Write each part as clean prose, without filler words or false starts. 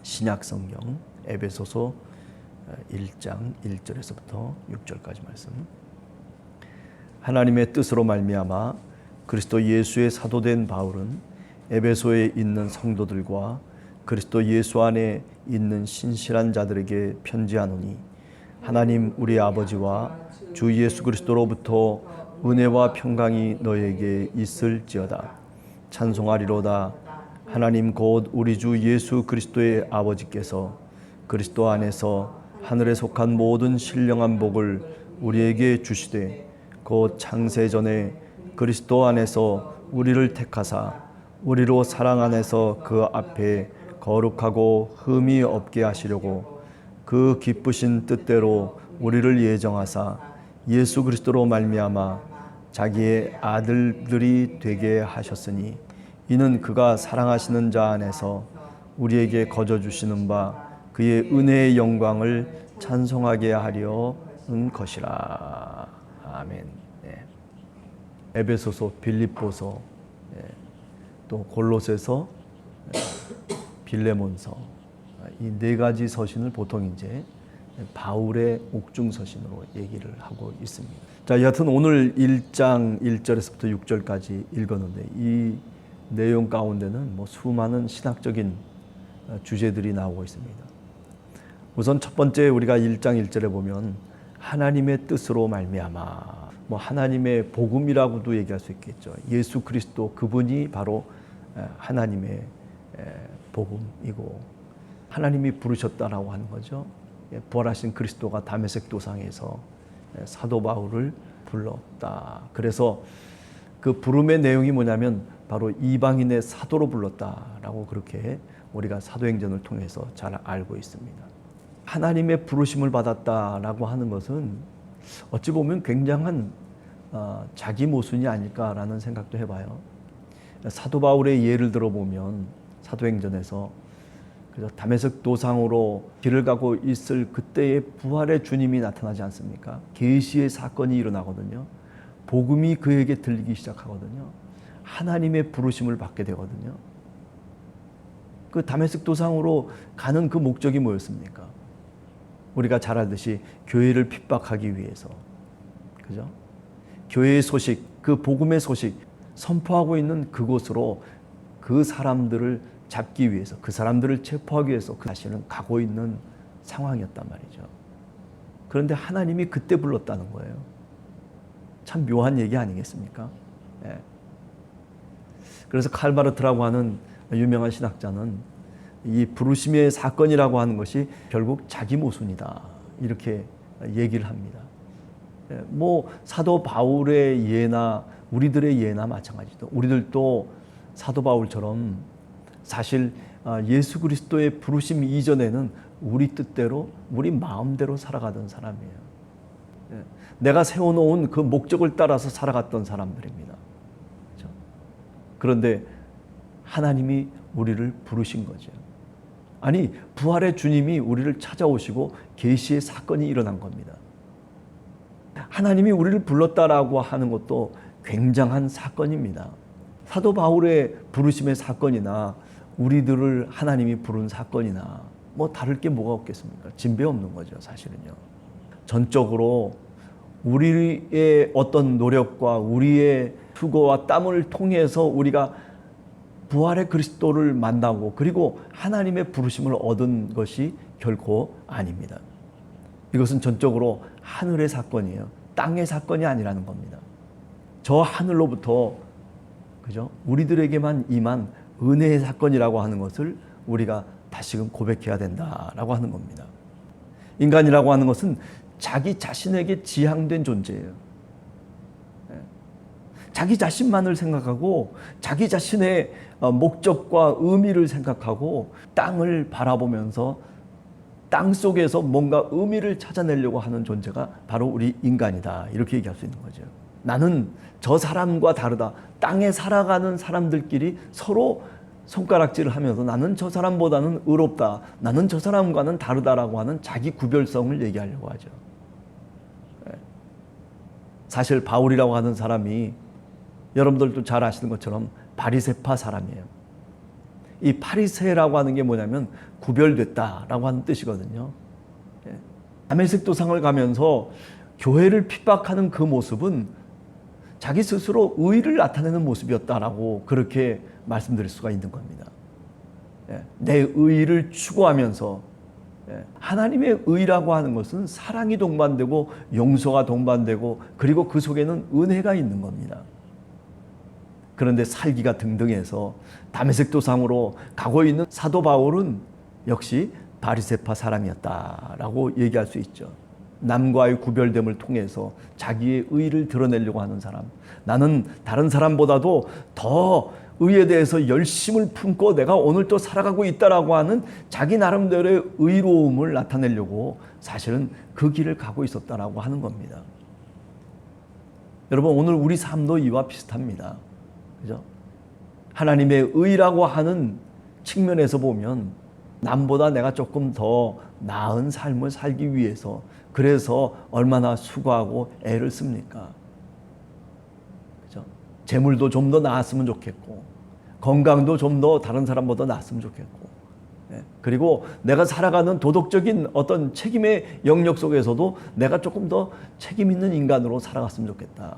신약 성경 에베소서 1장 1절에서부터 6절까지 말씀. 하나님의 뜻으로 말미암아 그리스도 예수의 사도된 바울은 에베소에 있는 성도들과 그리스도 예수 안에 있는 신실한 자들에게 편지하노니, 하나님 우리 아버지와 주 예수 그리스도로부터 은혜와 평강이 너에게 있을지어다. 찬송하리로다. 하나님 곧 우리 주 예수 그리스도의 아버지께서 그리스도 안에서 하늘에 속한 모든 신령한 복을 우리에게 주시되, 곧 창세전에 그리스도 안에서 우리를 택하사 우리로 사랑 안에서 그 앞에 거룩하고 흠이 없게 하시려고 그 기쁘신 뜻대로 우리를 예정하사 예수 그리스도로 말미암아 자기의 아들들이 되게 하셨으니, 이는 그가 사랑하시는 자 안에서 우리에게 거저 주시는 바 그의 은혜의 영광을 찬송하게 하려는 것이라. 아멘. 에베소서, 빌립보서, 또 골로새서, 빌레몬서, 이 네 가지 서신을 보통 이제 바울의 옥중 서신으로 얘기를 하고 있습니다. 자, 여하튼 오늘 1장 1절에서부터 6절까지 읽었는데, 이 내용 가운데는 수많은 신학적인 주제들이 나오고 있습니다. 우선 첫 번째, 우리가 1장 1절에 보면 하나님의 뜻으로 말미암아, 하나님의 복음이라고도 얘기할 수 있겠죠. 예수 그리스도, 그분이 바로 하나님의 복음이고 하나님이 부르셨다라고 하는 거죠. 부활하신 그리스도가 다메섹 도상에서 사도 바울을 불렀다. 그래서 그 부름의 내용이 뭐냐면 바로 이방인의 사도로 불렀다라고, 그렇게 우리가 사도행전을 통해서 잘 알고 있습니다. 하나님의 부르심을 받았다라고 하는 것은 어찌 보면 굉장한 자기 모순이 아닐까라는 생각도 해봐요. 사도 바울의 예를 들어보면 사도행전에서 다메섹 도상으로 길을 가고 있을 그때의 부활의 주님이 나타나지 않습니까? 계시의 사건이 일어나거든요. 복음이 그에게 들리기 시작하거든요. 하나님의 부르심을 받게 되거든요. 그 다메섹 도상으로 가는 그 목적이 뭐였습니까? 우리가 잘 알듯이 교회를 핍박하기 위해서, 그죠? 교회의 소식, 그 복음의 소식 선포하고 있는 그곳으로 그 사람들을 잡기 위해서, 그 사람들을 체포하기 위해서 그 자신은 가고 있는 상황이었단 말이죠. 그런데 하나님이 그때 불렀다는 거예요. 참 묘한 얘기 아니겠습니까? 예. 그래서 칼바르트라고 하는 유명한 신학자는 이 부르심의 사건이라고 하는 것이 결국 자기 모순이다, 이렇게 얘기를 합니다. 사도 바울의 예나 우리들의 예나 마찬가지죠. 우리들도 사도 바울처럼 사실 예수 그리스도의 부르심 이전에는 우리 뜻대로, 우리 마음대로 살아가던 사람이에요. 내가 세워놓은 그 목적을 따라서 살아갔던 사람들입니다. 그렇죠? 그런데 하나님이 우리를 부르신 거죠. 아니, 부활의 주님이 우리를 찾아오시고 계시의 사건이 일어난 겁니다. 하나님이 우리를 불렀다라고 하는 것도 굉장한 사건입니다. 사도 바울의 부르심의 사건이나 우리들을 하나님이 부른 사건이나 다를 게 뭐가 없겠습니까? 진배 없는 거죠, 사실은요. 전적으로 우리의 어떤 노력과 우리의 수고와 땀을 통해서 우리가 부활의 그리스도를 만나고 그리고 하나님의 부르심을 얻은 것이 결코 아닙니다. 이것은 전적으로 하늘의 사건이에요. 땅의 사건이 아니라는 겁니다. 저 하늘로부터, 그죠? 우리들에게만 임한 은혜의 사건이라고 하는 것을 우리가 다시금 고백해야 된다라고 하는 겁니다. 인간이라고 하는 것은 자기 자신에게 지향된 존재예요. 자기 자신만을 생각하고 자기 자신의 목적과 의미를 생각하고 땅을 바라보면서 땅 속에서 뭔가 의미를 찾아내려고 하는 존재가 바로 우리 인간이다, 이렇게 얘기할 수 있는 거죠. 나는 저 사람과 다르다. 땅에 살아가는 사람들끼리 서로 손가락질을 하면서 나는 저 사람보다는 의롭다, 나는 저 사람과는 다르다라고 하는 자기 구별성을 얘기하려고 하죠. 사실 바울이라고 하는 사람이 여러분들도 잘 아시는 것처럼 바리새파 사람이에요. 이 바리새라고 하는 게 뭐냐면 구별됐다라고 하는 뜻이거든요. 다메섹 도상을 가면서 교회를 핍박하는 그 모습은 자기 스스로 의를 나타내는 모습이었다라고 그렇게 말씀드릴 수가 있는 겁니다. 내 의를 추구하면서 하나님의 의라고 하는 것은 사랑이 동반되고 용서가 동반되고 그리고 그 속에는 은혜가 있는 겁니다. 그런데 살기가 등등해서 다메섹 도상으로 가고 있는 사도 바울은 역시 바리새파 사람이었다라고 얘기할 수 있죠. 남과의 구별됨을 통해서 자기의 의를 드러내려고 하는 사람, 나는 다른 사람보다도 더 의에 대해서 열심을 품고 내가 오늘 또 살아가고 있다라고 하는 자기 나름대로의 의로움을 나타내려고 사실은 그 길을 가고 있었다라고 하는 겁니다. 여러분, 오늘 우리 삶도 이와 비슷합니다. 그죠? 하나님의 의라고 하는 측면에서 보면 남보다 내가 조금 더 나은 삶을 살기 위해서 그래서 얼마나 수고하고 애를 씁니까? 그죠? 재물도 좀 더 나았으면 좋겠고 건강도 좀 더 다른 사람보다 나았으면 좋겠고 그리고 내가 살아가는 도덕적인 어떤 책임의 영역 속에서도 내가 조금 더 책임 있는 인간으로 살아갔으면 좋겠다.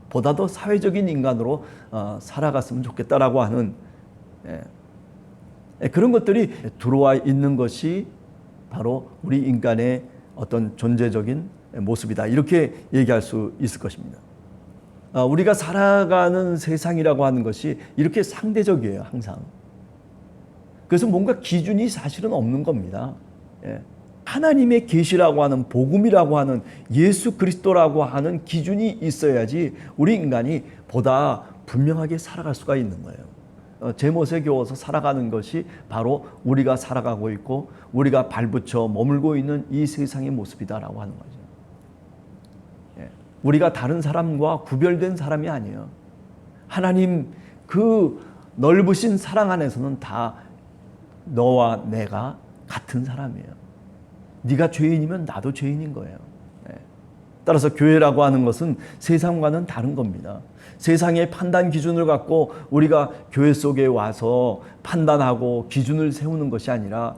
보다 더 사회적인 인간으로 살아갔으면 좋겠다라고 하는 그런 것들이 들어와 있는 것이 바로 우리 인간의 어떤 존재적인 모습이다. 이렇게 얘기할 수 있을 것입니다. 우리가 살아가는 세상이라고 하는 것이 이렇게 상대적이에요, 항상. 그래서 뭔가 기준이 사실은 없는 겁니다. 하나님의 계시라고 하는 복음이라고 하는 예수 그리스도라고 하는 기준이 있어야지 우리 인간이 보다 분명하게 살아갈 수가 있는 거예요. 제못에 겨워서 살아가는 것이 바로 우리가 살아가고 있고 우리가 발붙여 머물고 있는 이 세상의 모습이다라고 하는 거죠. 우리가 다른 사람과 구별된 사람이 아니에요. 하나님 그 넓으신 사랑 안에서는 다 너와 내가 같은 사람이에요. 네가 죄인이면 나도 죄인인 거예요. 따라서 교회라고 하는 것은 세상과는 다른 겁니다. 세상의 판단 기준을 갖고 우리가 교회 속에 와서 판단하고 기준을 세우는 것이 아니라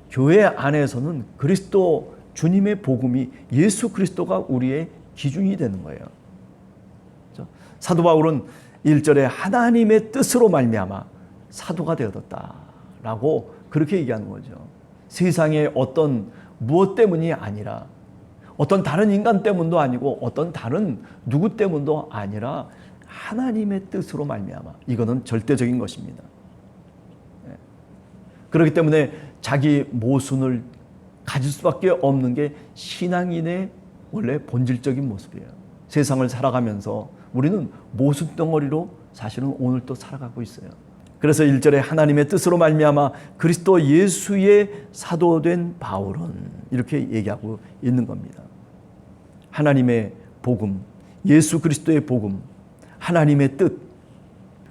교회 안에서는 그리스도 주님의 복음이 예수 그리스도가 우리의 기준이 되는 거예요. 사도 바울은 1절에 하나님의 뜻으로 말미암아 사도가 되어졌다라고 그렇게 얘기하는 거죠. 세상의 어떤 무엇 때문이 아니라 어떤 다른 인간 때문도 아니고 어떤 다른 누구 때문도 아니라 하나님의 뜻으로 말미암아 이거는 절대적인 것입니다. 그렇기 때문에 자기 모순을 가질 수밖에 없는 게 신앙인의 원래 본질적인 모습이에요. 세상을 살아가면서 우리는 모순 덩어리로 사실은 오늘 또 살아가고 있어요. 그래서 1절에 하나님의 뜻으로 말미암아 그리스도 예수의 사도된 바울은 이렇게 얘기하고 있는 겁니다. 하나님의 복음, 예수 그리스도의 복음, 하나님의 뜻,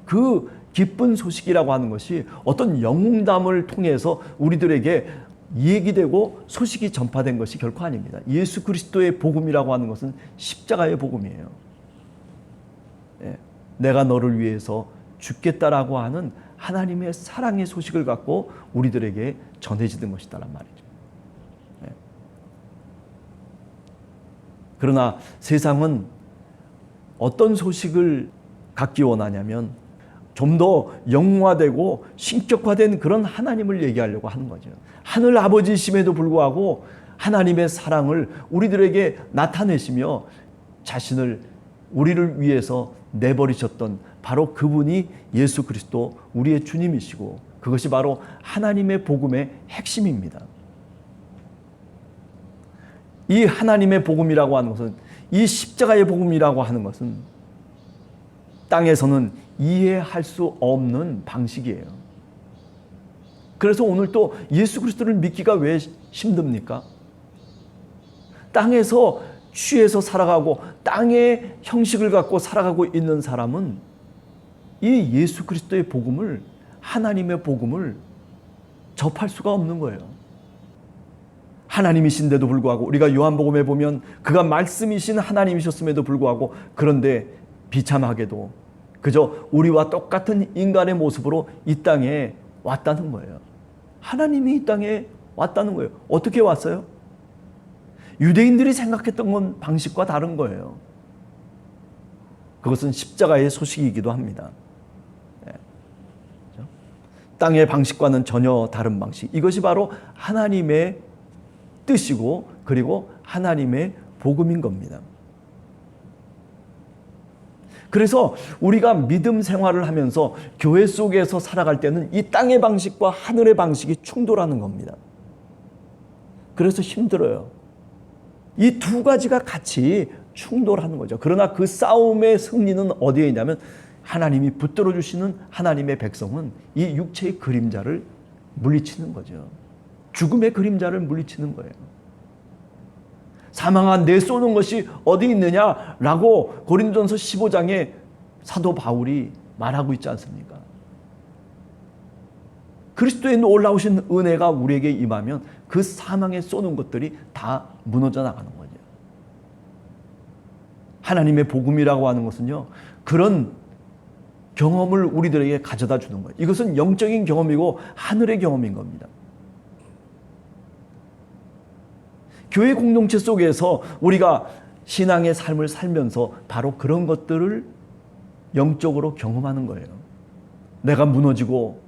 그 기쁜 소식이라고 하는 것이 어떤 영웅담을 통해서 우리들에게 얘기되고 소식이 전파된 것이 결코 아닙니다. 예수 그리스도의 복음이라고 하는 것은 십자가의 복음이에요. 내가 너를 위해서 죽겠다라고 하는 하나님의 사랑의 소식을 갖고 우리들에게 전해지는 것이다란 말이죠. 그러나 세상은 어떤 소식을 갖기 원하냐면 좀 더 영화되고 신격화된 그런 하나님을 얘기하려고 하는 거죠. 하늘 아버지심에도 불구하고 하나님의 사랑을 우리들에게 나타내시며 자신을 우리를 위해서 내버리셨던 바로 그분이 예수 그리스도 우리의 주님이시고 그것이 바로 하나님의 복음의 핵심입니다. 이 하나님의 복음이라고 하는 것은 이 십자가의 복음이라고 하는 것은 땅에서는 이해할 수 없는 방식이에요. 그래서 오늘 또 예수 그리스도를 믿기가 왜 힘듭니까? 땅에서 취해서 살아가고 땅의 형식을 갖고 살아가고 있는 사람은 이 예수 그리스도의 복음을 하나님의 복음을 접할 수가 없는 거예요. 하나님이신데도 불구하고 우리가 요한복음에 보면 그가 말씀이신 하나님이셨음에도 불구하고 그런데 비참하게도 그저 우리와 똑같은 인간의 모습으로 이 땅에 왔다는 거예요. 하나님이 이 땅에 왔다는 거예요. 어떻게 왔어요? 유대인들이 생각했던 건 방식과 다른 거예요. 그것은 십자가의 소식이기도 합니다. 땅의 방식과는 전혀 다른 방식. 이것이 바로 하나님의 뜻이고 그리고 하나님의 복음인 겁니다. 그래서 우리가 믿음 생활을 하면서 교회 속에서 살아갈 때는 이 땅의 방식과 하늘의 방식이 충돌하는 겁니다. 그래서 힘들어요. 이 두 가지가 같이 충돌하는 거죠. 그러나 그 싸움의 승리는 어디에 있냐면 하나님이 붙들어 주시는 하나님의 백성은 이 육체의 그림자를 물리치는 거죠. 죽음의 그림자를 물리치는 거예요. 사망한 내 쏘는 것이 어디 있느냐라고 고린도전서 15장에 사도 바울이 말하고 있지 않습니까? 그리스도의 놀라우신 은혜가 우리에게 임하면 그 사망에 쏘는 것들이 다 무너져 나가는 거죠. 하나님의 복음이라고 하는 것은요, 그런 경험을 우리들에게 가져다 주는 거예요. 이것은 영적인 경험이고 하늘의 경험인 겁니다. 교회 공동체 속에서 우리가 신앙의 삶을 살면서 바로 그런 것들을 영적으로 경험하는 거예요. 내가 무너지고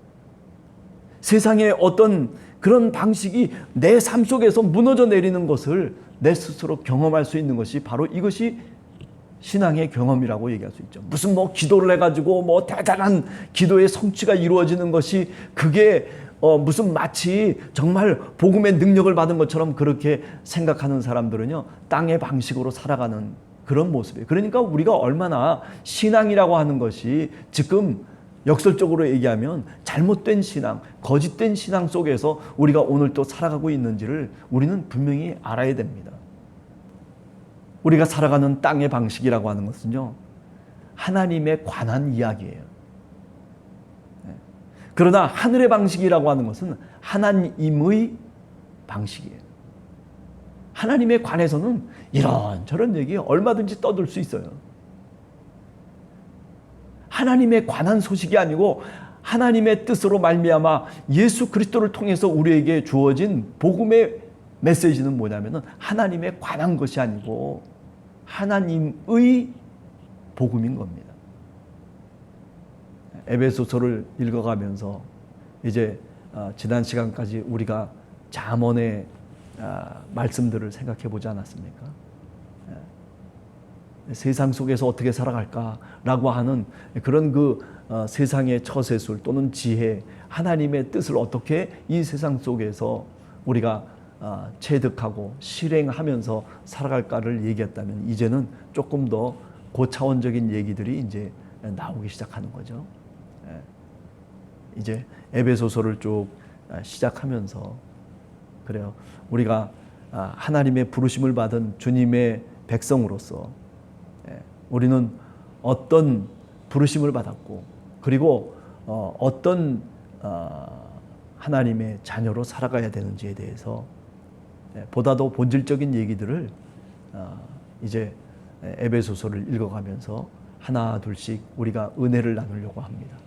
세상의 어떤 그런 방식이 내 삶 속에서 무너져 내리는 것을 내 스스로 경험할 수 있는 것이 바로 이것이 신앙의 경험이라고 얘기할 수 있죠. 무슨 기도를 해가지고 대단한 기도의 성취가 이루어지는 것이 그게 무슨 마치 정말 복음의 능력을 받은 것처럼 그렇게 생각하는 사람들은요, 땅의 방식으로 살아가는 그런 모습이에요. 그러니까 우리가 얼마나 신앙이라고 하는 것이 지금 역설적으로 얘기하면 잘못된 신앙, 거짓된 신앙 속에서 우리가 오늘 또 살아가고 있는지를 우리는 분명히 알아야 됩니다. 우리가 살아가는 땅의 방식이라고 하는 것은요, 하나님에 관한 이야기예요. 그러나 하늘의 방식이라고 하는 것은 하나님의 방식이에요. 하나님에 관해서는 이런저런 얘기 얼마든지 떠들 수 있어요. 하나님에 관한 소식이 아니고 하나님의 뜻으로 말미암아 예수 그리스도를 통해서 우리에게 주어진 복음의 메시지는 뭐냐면은 하나님에 관한 것이 아니고 하나님의 복음인 겁니다. 에베소서를 읽어가면서 이제 지난 시간까지 우리가 잠언의 말씀들을 생각해 보지 않았습니까? 세상 속에서 어떻게 살아갈까라고 하는 그런 세상의 처세술 또는 지혜, 하나님의 뜻을 어떻게 이 세상 속에서 우리가 체득하고 실행하면서 살아갈까를 얘기했다면 이제는 조금 더 고차원적인 얘기들이 이제 나오기 시작하는 거죠. 이제 에베소서를 쭉 시작하면서 그래요. 우리가 하나님의 부르심을 받은 주님의 백성으로서 우리는 어떤 부르심을 받았고 그리고 어떤 하나님의 자녀로 살아가야 되는지에 대해서 보다 더 본질적인 얘기들을 이제 에베소서를 읽어가면서 하나 둘씩 우리가 은혜를 나누려고 합니다.